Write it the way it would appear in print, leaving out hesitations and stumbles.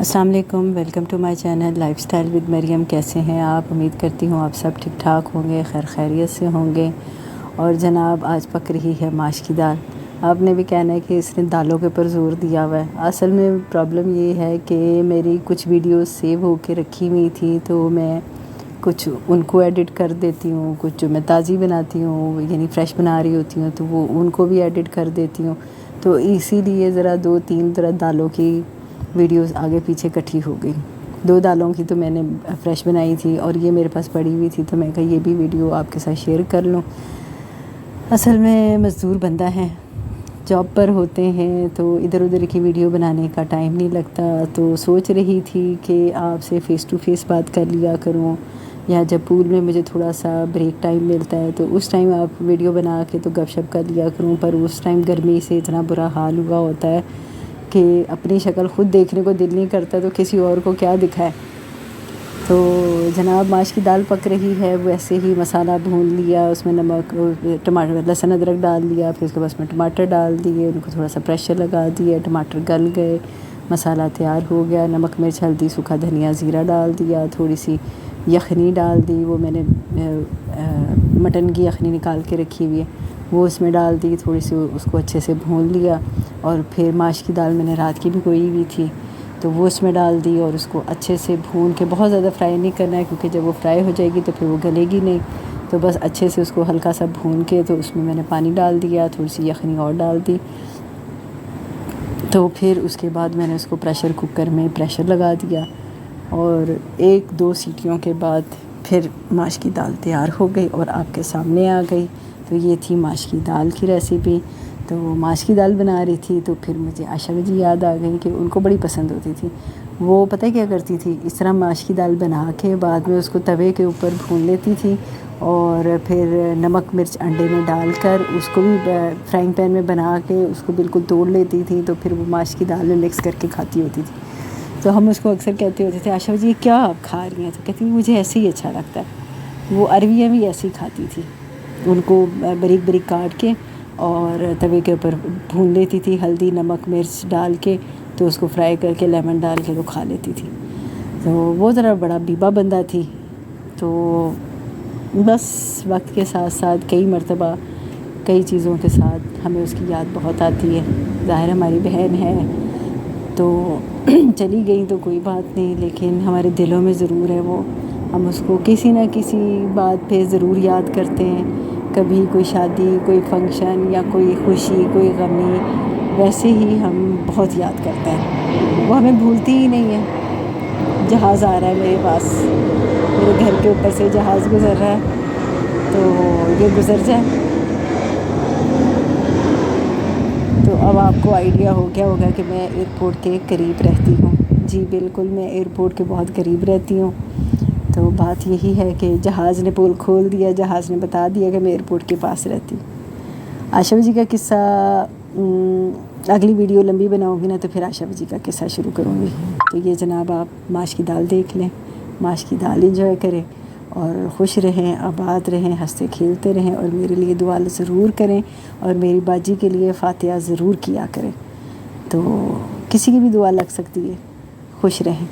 السلام علیکم، welcome to my channel lifestyle with Maryam. کیسے ہیں آپ؟ امید کرتی ہوں آپ سب ٹھیک ٹھاک ہوں گے، خیر خیریت سے ہوں گے۔ اور جناب آج پک رہی ہے ماش کی دال۔ آپ نے بھی کہنا ہے کہ اس نے دالوں کے اوپر زور دیا ہوا ہے۔ اصل میں پرابلم یہ ہے کہ میری کچھ ویڈیوز سیو ہو کے رکھی ہوئی تھی، تو میں کچھ ان کو ایڈٹ کر دیتی ہوں، کچھ جو میں تازی بناتی ہوں یعنی فریش بنا رہی ہوتی ہوں تو وہ ان کو بھی ایڈٹ کر دیتی ہوں، تو اسی لیے ذرا 2-3 طرح دالوں کی ویڈیوز آگے پیچھے کٹھی ہو گئی۔ 2 دالوں کی تو میں نے فریش بنائی تھی اور یہ میرے پاس پڑی ہوئی تھی، تو میں کہا یہ بھی ویڈیو آپ کے ساتھ شیئر کر لوں۔ اصل میں مزدور بندہ ہے، جاب پر ہوتے ہیں تو ادھر ادھر کی ویڈیو بنانے کا ٹائم نہیں لگتا، تو سوچ رہی تھی کہ آپ سے فیس ٹو فیس بات کر لیا کروں، یا جب پول میں مجھے تھوڑا سا بریک ٹائم ملتا ہے تو اس ٹائم آپ ویڈیو بنا کے تو گپ شپ کر لیا کروں، پر اس ٹائم گرمی سے اتنا برا حال ہوا ہوتا ہے کہ اپنی شکل خود دیکھنے کو دل نہیں کرتا تو کسی اور کو کیا دکھائے۔ تو جناب ماش کی دال پک رہی ہے، ویسے ہی مسالہ بھون لیا، اس میں نمک ٹماٹر لہسن ادرک ڈال دیا، پھر اس کے بعد اس میں ٹماٹر ڈال دیے، ان کو تھوڑا سا پریشر لگا دیا، ٹماٹر گل گئے، مسالہ تیار ہو گیا، نمک مرچ ہلدی سوکھا دھنیا زیرہ ڈال دیا، تھوڑی سی یخنی ڈال دی، وہ میں نے مٹن کی یخنی نکال کے رکھی ہوئی ہے وہ اس میں ڈال دی، تھوڑی سی اس کو اچھے سے بھون لیا، اور پھر ماش کی دال میں نے رات کی بھگوئی ہوئی تھی تو وہ اس میں ڈال دی، اور اس کو اچھے سے بھون کے، بہت زیادہ فرائی نہیں کرنا ہے کیونکہ جب وہ فرائی ہو جائے گی تو پھر وہ گلے گی نہیں، تو بس اچھے سے اس کو ہلکا سا بھون کے تو اس میں نے پانی ڈال دیا، تھوڑی سی یخنی اور ڈال دی، تو پھر اس کے بعد میں نے اس کو پریشر کوکر میں پریشر لگا دیا، اور 1-2 سیٹیوں کے بعد پھر ماش کی دال تیار ہو گئی اور آپ کے سامنے آ گئی۔ تو یہ تھی ماش کی دال کی ریسیپی۔ تو ماش کی دال بنا رہی تھی تو پھر مجھے عائشہ جی یاد آ گئی کہ ان کو بڑی پسند ہوتی تھی، وہ پتہ کیا کرتی تھی، اس طرح ماش کی دال بنا کے بعد میں اس کو توے کے اوپر بھون لیتی تھی، اور پھر نمک مرچ انڈے میں ڈال کر اس کو بھی فرائنگ پین میں بنا کے اس کو بالکل توڑ لیتی تھی، تو پھر وہ ماش کی دال میں مکس کر کے کھاتی ہوتی تھی۔ تو ہم اس کو اکثر کہتے ہوتے تھے عائشہ جی یہ کیا آپ کھا رہی ہیں؟ تو کہتی مجھے ایسے ہی اچھا لگتا ہے۔ وہ ارویاں بھی ایسے ہی کھاتی تھی، ان کو بریک بریک کاٹ کے اور توے کے اوپر بھون لیتی تھی، ہلدی نمک مرچ ڈال کے، تو اس کو فرائی کر کے لیمن ڈال کے وہ کھا لیتی تھی۔ تو وہ ذرا بڑا بیبا بندہ تھی، تو بس وقت کے ساتھ ساتھ کئی مرتبہ کئی چیزوں کے ساتھ ہمیں اس کی یاد بہت آتی ہے۔ ظاہر ہماری بہن ہے تو چلی گئی تو کوئی بات نہیں، لیکن ہمارے دلوں میں ضرور ہے وہ، ہم اس کو کسی نہ کسی بات پہ ضرور یاد کرتے ہیں، کبھی کوئی شادی، کوئی فنکشن یا کوئی خوشی، کوئی غمی، ویسے ہی ہم بہت یاد کرتے ہیں، وہ ہمیں بھولتی ہی نہیں ہے۔ جہاز آ رہا ہے میرے پاس، میرے گھر کے اوپر سے جہاز گزر رہا ہے، تو یہ گزر جائے تو اب آپ کو آئیڈیا ہو گیا ہوگا کہ میں ایئرپورٹ کے قریب رہتی ہوں۔ جی بالکل، میں ایئرپورٹ کے بہت قریب رہتی ہوں۔ تو بات یہی ہے کہ جہاز نے پول کھول دیا، جہاز نے بتا دیا کہ میں ایئرپورٹ کے پاس رہتی ہوں۔ عائشہ جی کا قصہ اگلی ویڈیو لمبی بناؤں گی نا، تو پھر عائشہ جی کا قصہ شروع کروں گی۔ تو یہ جناب آپ ماش کی دال دیکھ لیں، ماش کی دال انجوائے کریں، اور خوش رہیں، آباد رہیں، ہنستے کھیلتے رہیں، اور میرے لیے دعا ضرور کریں، اور میری باجی کے لیے فاتحہ ضرور کیا کریں، تو کسی کی بھی دعا لگ سکتی ہے۔ خوش رہیں۔